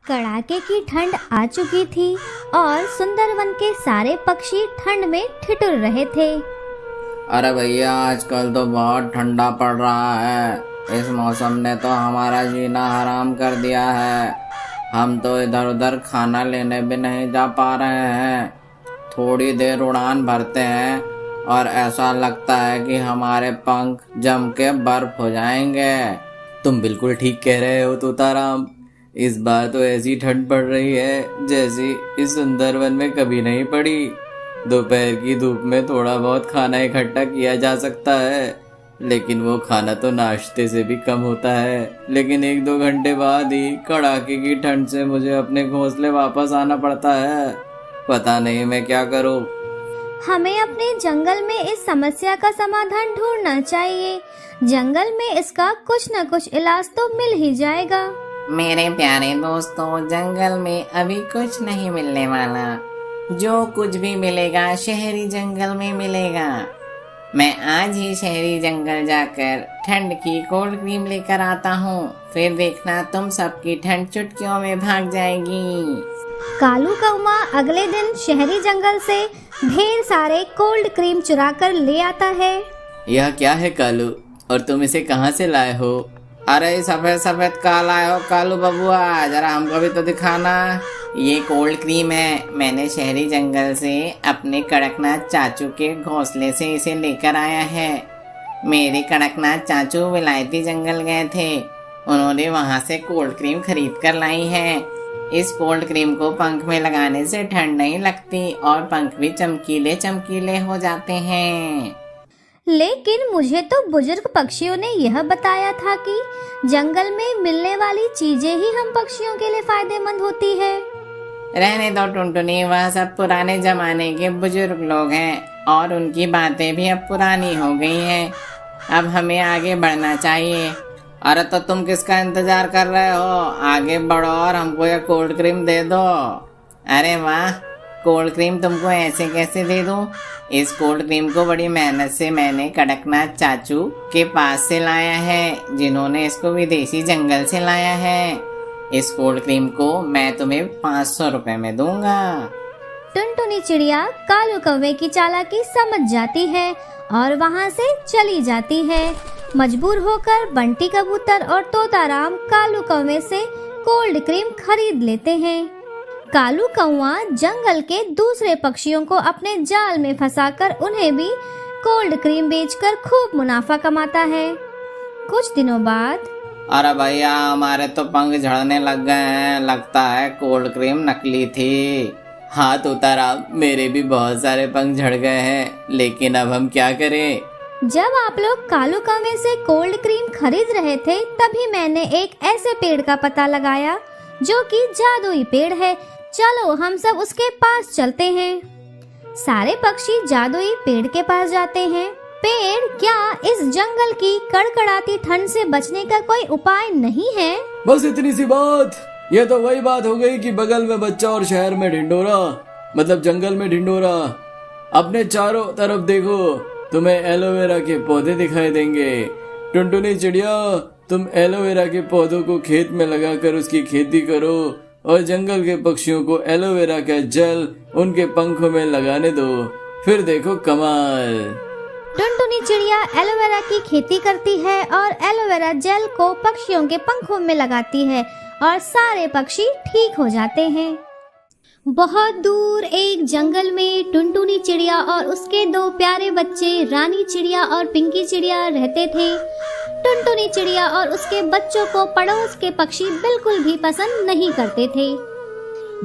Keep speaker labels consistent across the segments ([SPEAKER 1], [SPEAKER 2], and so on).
[SPEAKER 1] कड़ाके की ठंड आ चुकी थी और सुंदरवन के सारे पक्षी ठंड में ठिठुर रहे थे।
[SPEAKER 2] अरे भैया, आजकल तो बहुत ठंडा पड़ रहा है। इस मौसम ने तो हमारा जीना हराम कर दिया है। हम तो इधर उधर खाना लेने भी नहीं जा पा रहे हैं। थोड़ी देर उड़ान भरते हैं और ऐसा लगता है कि हमारे पंख जम के बर्फ हो जाएंगे।
[SPEAKER 3] तुम बिल्कुल ठीक कह रहे हो तोताराम। इस बार तो ऐसी ठंड पड़ रही है जैसी इस सुंदरवन में कभी नहीं पड़ी। दोपहर की धूप में थोड़ा बहुत खाना इकट्ठा किया जा सकता है, लेकिन वो खाना तो नाश्ते से भी कम होता है। लेकिन 1-2 घंटे बाद ही कड़ाके की ठंड से मुझे अपने घोंसले वापस आना पड़ता है। पता नहीं मैं क्या करूं।
[SPEAKER 1] हमें अपने जंगल में इस समस्या का समाधान ढूंढना चाहिए। जंगल में इसका कुछ न कुछ इलाज तो मिल ही जाएगा।
[SPEAKER 2] मेरे प्यारे दोस्तों, जंगल में अभी कुछ नहीं मिलने वाला। जो कुछ भी मिलेगा शहरी जंगल में मिलेगा। मैं आज ही शहरी जंगल जाकर ठंड की कोल्ड क्रीम लेकर आता हूँ। फिर देखना तुम सबकी ठंड चुटकियों में भाग जाएगी।
[SPEAKER 1] कालू कौवा अगले दिन शहरी जंगल से ढेर सारे कोल्ड क्रीम चुरा कर ले आता है।
[SPEAKER 3] यह क्या है कालू, और तुम इसे कहाँ से लाए हो?
[SPEAKER 2] अरे सफेद सफेद काला हो कालू बबुआ, जरा हमको भी तो दिखाना। ये कोल्ड क्रीम है। मैंने शहरी जंगल से अपने कड़कनाथ चाचू के घोंसले से इसे लेकर आया है। मेरे कड़कनाथ चाचू विलायती जंगल गए थे। उन्होंने वहाँ से कोल्ड क्रीम खरीद कर लाई है। इस कोल्ड क्रीम को पंख में लगाने से ठंड नहीं लगती और पंख भी चमकीले चमकीले हो जाते हैं।
[SPEAKER 1] लेकिन मुझे तो बुजुर्ग पक्षियों ने यह बताया था कि जंगल में मिलने वाली चीजें ही हम पक्षियों के लिए फायदेमंद होती है।
[SPEAKER 2] रहने दो टुनटुनी, वह सब पुराने जमाने के बुजुर्ग लोग हैं और उनकी बातें भी अब पुरानी हो गई हैं। अब हमें आगे बढ़ना चाहिए। अरे तो तुम किसका इंतजार कर रहे हो? आगे बढ़ो और हमको यह कोल्ड क्रीम दे दो। अरे वाह, कोल्ड क्रीम तुमको ऐसे कैसे दे दूं? इस कोल्ड क्रीम को बड़ी मेहनत से मैंने कड़कनाथ चाचू के पास से लाया है, जिन्होंने इसको विदेशी जंगल से लाया है। इस कोल्ड क्रीम को मैं तुम्हें 500 रुपए में दूंगा।
[SPEAKER 1] टुनटुनी चिड़िया कालू कौवे की चालाकी समझ जाती है और वहाँ से चली जाती है। मजबूर होकर बंटी कबूतर और तोताराम कालू कौवे से कोल्ड क्रीम खरीद लेते हैं। कालू कौवा जंगल के दूसरे पक्षियों को अपने जाल में फंसाकर उन्हें भी कोल्ड क्रीम बेचकर खूब मुनाफा कमाता है। कुछ दिनों बाद
[SPEAKER 2] अरे भैया, हमारे तो पंख झड़ने लग गए हैं। लगता है कोल्ड क्रीम नकली थी।
[SPEAKER 3] हाँ तोताराम, मेरे भी बहुत सारे पंख झड़ गए हैं, लेकिन अब हम क्या करें?
[SPEAKER 1] जब आप लोग कालू कौवे से कोल्ड क्रीम खरीद रहे थे, तभी मैंने एक ऐसे पेड़ का पता लगाया जो कि जादुई पेड़ है। चलो हम सब उसके पास चलते हैं। सारे पक्षी जादुई पेड़ के पास जाते हैं। पेड़, क्या इस जंगल की कड़कड़ाती ठंड से बचने का कोई उपाय नहीं है?
[SPEAKER 3] बस इतनी सी बात। यह तो वही बात हो गई कि बगल में बच्चा और शहर में ढिंडोरा, मतलब जंगल में ढिंडोरा। अपने चारों तरफ देखो, तुम्हें एलोवेरा के पौधे दिखाई देंगे। टुनटुनी चिड़िया, तुम एलोवेरा के पौधों को खेत में लगाकर उसकी खेती करो और जंगल के पक्षियों को एलोवेरा का जल उनके पंखों में लगाने दो। फिर देखो कमाल।
[SPEAKER 1] टुनटुनी चिड़िया एलोवेरा की खेती करती है और एलोवेरा जेल को पक्षियों के पंखों में लगाती है और सारे पक्षी ठीक हो जाते हैं। बहुत दूर एक जंगल में टुनटुनी चिड़िया और उसके 2 प्यारे बच्चे रानी चिड़िया और पिंकी चिड़िया रहते थे। टुनटुनी चिड़िया और उसके बच्चों को पड़ोस के पक्षी बिल्कुल भी पसंद नहीं करते थे।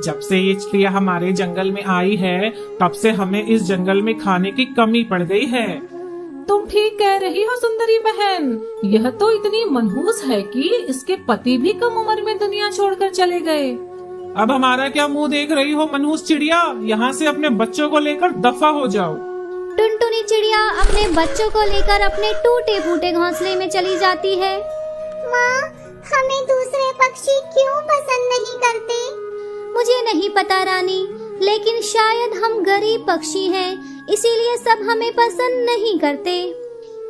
[SPEAKER 4] जब से ये चिड़िया हमारे जंगल में आई है, तब से हमें इस जंगल में खाने की कमी पड़ गई है।
[SPEAKER 5] तुम ठीक कह रही हो सुंदरी बहन। यह तो इतनी मनहूस है कि इसके पति भी कम उम्र में दुनिया छोड़कर चले गए।
[SPEAKER 4] अब हमारा क्या मुंह देख रही हो मनहूस चिड़िया? यहाँ से अपने बच्चों को लेकर दफा हो जाओ।
[SPEAKER 1] टुनटुनी चिड़िया अपने बच्चों को लेकर अपने टूटे फूटे घोंसले में चली जाती है।
[SPEAKER 6] माँ, हमें दूसरे पक्षी क्यों पसंद नहीं करते?
[SPEAKER 1] मुझे नहीं पता रानी, लेकिन शायद हम गरीब पक्षी हैं, इसीलिए सब हमें पसंद नहीं करते।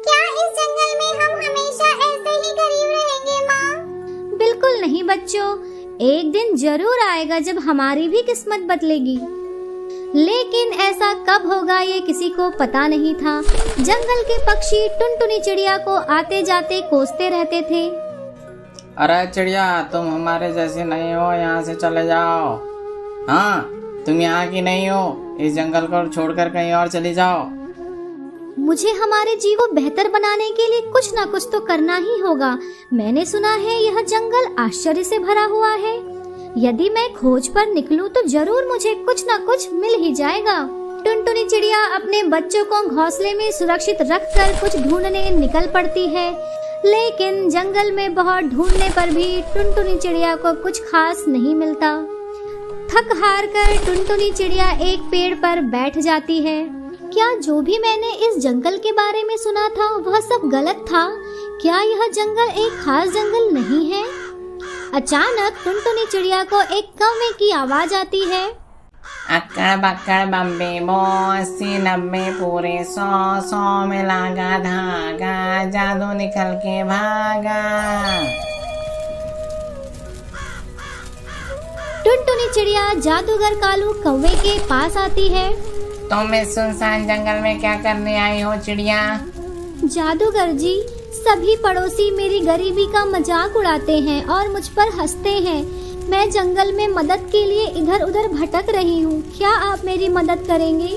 [SPEAKER 6] क्या इस जंगल में हम हमेशा ऐसे ही गरीब रहेंगे माँ?
[SPEAKER 1] बिल्कुल नहीं बच्चों, एक दिन जरूर आएगा जब हमारी भी किस्मत बदलेगी। लेकिन ऐसा कब होगा ये किसी को पता नहीं था। जंगल के पक्षी टुनटुनी चिड़िया को आते जाते कोसते रहते थे।
[SPEAKER 2] अरे चिड़िया, तुम हमारे जैसे नहीं हो, यहाँ से चले जाओ। हाँ, तुम यहाँ की नहीं हो, इस जंगल को छोड़कर कहीं और चली जाओ।
[SPEAKER 1] मुझे हमारे जीवन को बेहतर बनाने के लिए कुछ ना कुछ तो करना ही होगा। मैंने सुना है यह जंगल आश्चर्य से भरा हुआ है। यदि मैं खोज पर निकलूं तो जरूर मुझे कुछ ना कुछ मिल ही जाएगा। टुनटुनी चिड़िया अपने बच्चों को घोंसले में सुरक्षित रखकर कुछ ढूंढने निकल पड़ती है। लेकिन जंगल में बहुत ढूंढने पर भी टुनटुनी चिड़िया को कुछ खास नहीं मिलता। थक हार कर टुनटुनी चिड़िया एक पेड़ पर बैठ जाती है। क्या जो भी मैंने इस जंगल के बारे में सुना था वह सब गलत था? क्या यह जंगल एक खास जंगल नहीं है? अचानक टुनटुनी चिड़िया को एक कौवे की आवाज आती है।
[SPEAKER 2] अक्कड़ बक्कड़ बम्बे बो, 80 90 पूरे 100 100 में लागा धागा, जादू निकल के भागा।
[SPEAKER 1] टुनटुनी चिड़िया जादूगर कालू कौवे के पास आती है।
[SPEAKER 2] तुम इस सुनसान जंगल में क्या करने आई हो चिड़िया?
[SPEAKER 1] जादूगर जी, सभी पड़ोसी मेरी गरीबी का मजाक उड़ाते हैं और मुझ पर हंसते हैं। मैं जंगल में मदद के लिए इधर उधर भटक रही हूँ। क्या आप मेरी मदद करेंगे?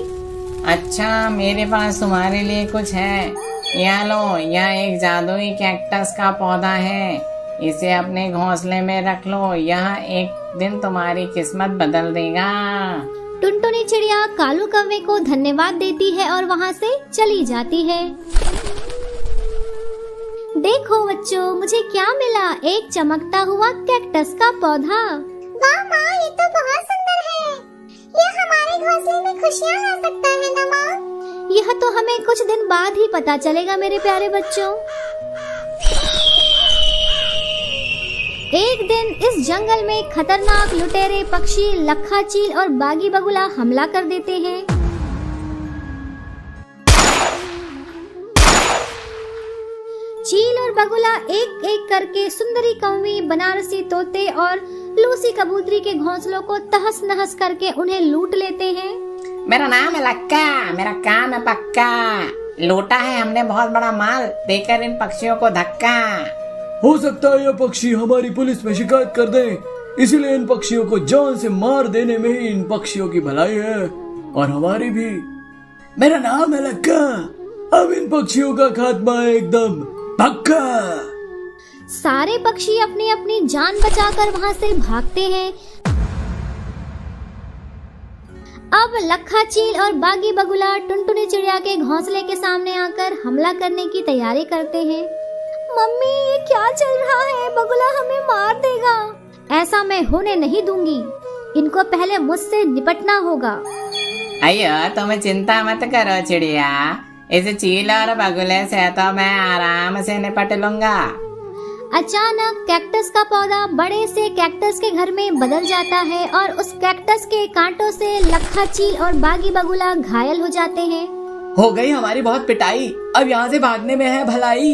[SPEAKER 2] अच्छा, मेरे पास तुम्हारे लिए कुछ है। यह लो, यह एक जादुई कैक्टस का पौधा है। इसे अपने घोंसले में रख लो, यह एक दिन तुम्हारी किस्मत बदल देगा।
[SPEAKER 1] टुनटुनी चिड़िया कालू कौवे को धन्यवाद देती है और वहाँ से चली जाती है। देखो बच्चों, मुझे क्या मिला? एक चमकता हुआ कैक्टस का पौधा।
[SPEAKER 6] वाह माँ, ये तो बहुत सुंदर है। ये हमारे घोंसले में खुशियाँ ला सकता है ना माँ?
[SPEAKER 1] यह तो हमें कुछ दिन बाद ही पता चलेगा मेरे प्यारे बच्चों। एक दिन इस जंगल में खतरनाक लुटेरे पक्षी लखा चील और बागी बगुला हमला कर देते हैं। चील और बगुला एक एक करके सुंदरी कौवी, बनारसी तोते और लूसी कबूतरी के घोंसलों को तहस नहस करके उन्हें लूट लेते हैं।
[SPEAKER 2] मेरा नाम है लक्का, मेरा काम है पक्का। लूटा है हमने बहुत बड़ा माल, देकर इन पक्षियों को धक्का।
[SPEAKER 3] हो सकता है ये पक्षी हमारी पुलिस में शिकायत कर दें, इसीलिए इन पक्षियों को जान से मार देने में ही इन पक्षियों की भलाई है और हमारी भी। मेरा नाम है लक्का, अब इन पक्षियों का खात्मा है एकदम पक्का।
[SPEAKER 1] सारे पक्षी अपनी अपनी जान बचाकर वहाँ से भागते हैं। अब लखा चील और बागी बगुला टुनटुनी चिड़िया के घोंसले के सामने आकर हमला करने की तैयारी करते हैं। मम्मी, ये क्या चल रहा है? बगुला हमें मार देगा। ऐसा मैं होने नहीं दूंगी। इनको पहले मुझसे निपटना होगा।
[SPEAKER 2] अयो, तुम चिंता मत करो चिड़िया, इस चील और बगुले से तो मैं आराम से निपट लूंगा।
[SPEAKER 1] अचानक कैक्टस का पौधा बड़े से कैक्टस के घर में बदल जाता है और उस कैक्टस के कांटों से लखा चील और बागी बगुला घायल हो जाते हैं।
[SPEAKER 3] हो गई हमारी बहुत पिटाई, अब यहाँ से भागने में है भलाई।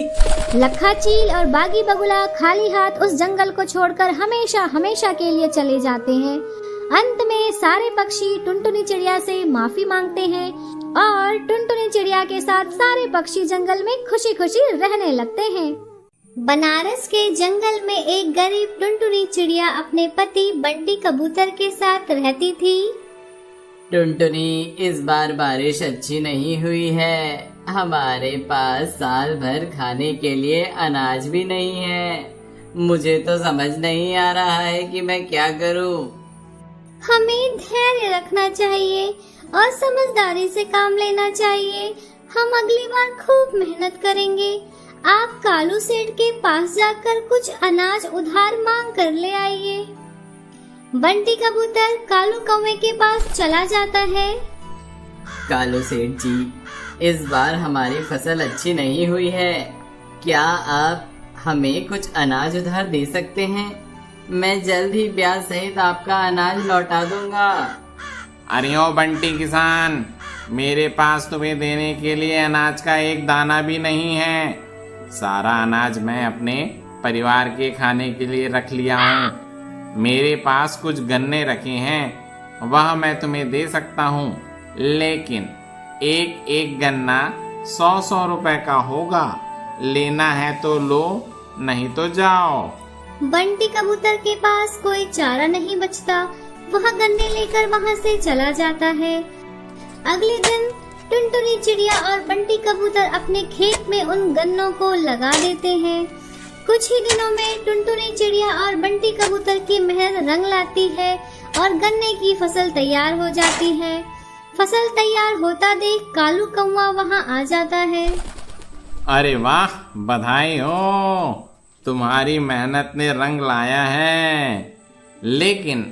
[SPEAKER 1] लखा चील और बागी बगुला खाली हाथ उस जंगल को छोड़कर हमेशा हमेशा के लिए चले जाते हैं। अंत में सारे पक्षी टुनटुनी चिड़िया से माफी मांगते हैं और टुनटुनी चिड़िया के साथ सारे पक्षी जंगल में खुशी खुशी रहने लगते हैं। बनारस के जंगल में एक गरीब टुनटुनी चिड़िया अपने पति बंटी कबूतर के साथ रहती थी।
[SPEAKER 7] टुनटुनी, इस बार बारिश अच्छी नहीं हुई है। हमारे पास साल भर खाने के लिए अनाज भी नहीं है। मुझे तो समझ नहीं आ रहा है कि मैं क्या करूं।
[SPEAKER 1] हमें धैर्य रखना चाहिए और समझदारी से काम लेना चाहिए। हम अगली बार खूब मेहनत करेंगे। आप कालू सेठ के पास जाकर कुछ अनाज उधार मांग कर ले आइए। बंटी कबूतर कालू कौवे के पास चला जाता है।
[SPEAKER 7] कालू सेठ जी, इस बार हमारी फसल अच्छी नहीं हुई है। क्या आप हमें कुछ अनाज उधार दे सकते हैं? मैं जल्द ही ब्याज सहित आपका अनाज लौटा दूंगा।
[SPEAKER 8] अरे ओ बंटी किसान, मेरे पास तुम्हें देने के लिए अनाज का एक दाना भी नहीं है। सारा अनाज मैं अपने परिवार के खाने के लिए रख लिया हूँ। मेरे पास कुछ गन्ने रखे हैं, वह मैं तुम्हें दे सकता हूँ, लेकिन एक एक गन्ना 100-100 रुपए का होगा। लेना है तो लो, नहीं तो जाओ।
[SPEAKER 1] बंटी कबूतर के पास कोई चारा नहीं बचता, वह गन्ने लेकर वहाँ से चला जाता है। अगले दिन टुनटुनी चिड़िया और बंटी कबूतर अपने खेत में उन गन्नों को लगा देते हैं। कुछ ही दिनों में टुनटुनी चिड़िया और बंटी कबूतर की मेहनत रंग लाती है और गन्ने की फसल तैयार हो जाती है। फसल तैयार होता देख कालू कौवा वहाँ आ जाता है।
[SPEAKER 8] अरे वाह, बधाई हो, तुम्हारी मेहनत ने रंग लाया है। लेकिन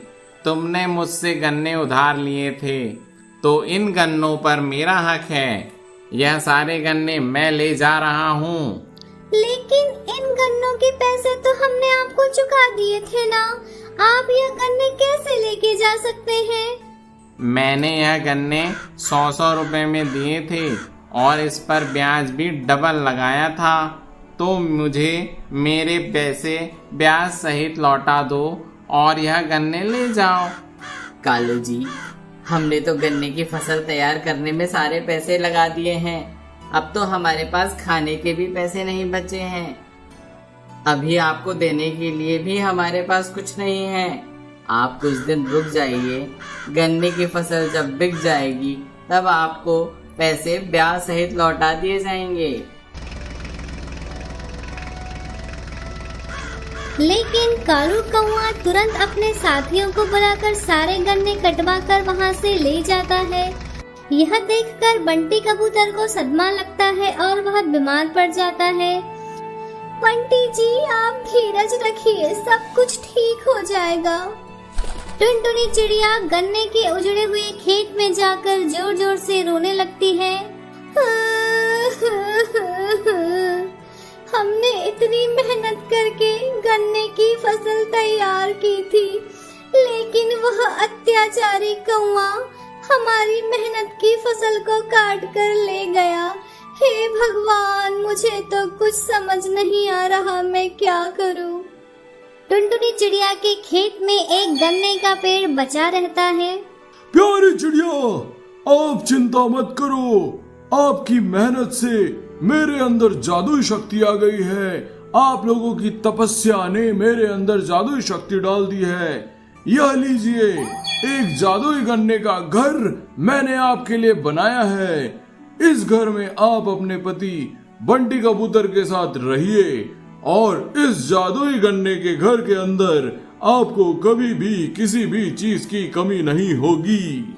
[SPEAKER 8] तुमने मुझसे गन्ने उधार लिए थे, तो इन गन्नों पर मेरा हक है। यह सारे गन्ने मैं ले जा रहा हूँ।
[SPEAKER 1] लेकिन इन गन्नों के पैसे तो हमने आपको चुका दिए थे ना, आप यह गन्ने कैसे लेके जा सकते हैं?
[SPEAKER 8] मैंने यह गन्ने 100-100 रुपए में दिए थे और इस पर ब्याज भी डबल लगाया था, तो मुझे मेरे पैसे ब्याज सहित लौटा दो और यह गन्ने ले जाओ।
[SPEAKER 7] कालू जी, हमने तो गन्ने की फसल तैयार करने में सारे पैसे लगा दिए हैं। अब तो हमारे पास खाने के भी पैसे नहीं बचे हैं। अभी आपको देने के लिए भी हमारे पास कुछ नहीं है। आप कुछ दिन रुक जाइए, गन्ने की फसल जब बिक जाएगी तब आपको पैसे ब्याज सहित लौटा दिए जाएंगे।
[SPEAKER 1] लेकिन कालू कौवा तुरंत अपने साथियों को बुलाकर सारे गन्ने कटवा कर वहाँ से ले जाता है। यह देखकर बंटी कबूतर को सदमा लगता है और वह बीमार पड़ जाता है। बंटी जी, आप धीरज रखिए, सब कुछ ठीक हो जाएगा। टुनटुनी चिड़िया गन्ने के उजड़े हुए खेत में जाकर जोर जोर से रोने लगती है। हमने इतनी मेहनत करके गन्ने की फसल तैयार की थी, लेकिन वह अत्याचारी कौवा हमारी मेहनत की फसल को काट कर ले गया। हे भगवान, मुझे तो कुछ समझ नहीं आ रहा, मैं क्या करूं? टुनटुनी चिड़िया के खेत में एक गन्ने का पेड़ बचा रहता है।
[SPEAKER 3] प्यारी चिड़िया, आप चिंता मत करो, आपकी मेहनत से मेरे अंदर जादुई शक्ति आ गई है। आप लोगों की तपस्या ने मेरे अंदर जादुई शक्ति डाल दी है। यह लीजिए, एक जादुई गन्ने का घर मैंने आपके लिए बनाया है। इस घर में आप अपने पति बंटी कबूतर के साथ रहिए और इस जादुई गन्ने के घर के अंदर आपको कभी भी किसी भी चीज की कमी नहीं होगी।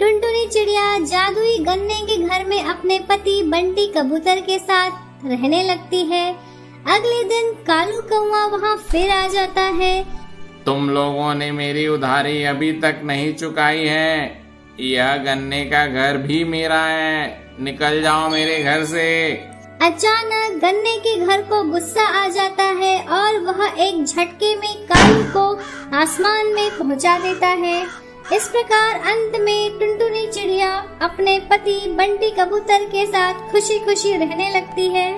[SPEAKER 1] टुनटुनी चिड़िया जादुई गन्ने के घर में अपने पति बंटी कबूतर के साथ रहने लगती है। अगले दिन कालू कौवा वहाँ फिर आ जाता है।
[SPEAKER 8] तुम लोगों ने मेरी उधारी अभी तक नहीं चुकाई है। यह गन्ने का घर भी मेरा है, निकल जाओ मेरे घर से।
[SPEAKER 1] अचानक गन्ने के घर को गुस्सा आ जाता है और वह एक झटके में कालू को आसमान में पहुंचा देता है। इस प्रकार अंत में टुनटुनी चिड़िया अपने पति बंटी कबूतर के साथ खुशी खुशी रहने लगती है।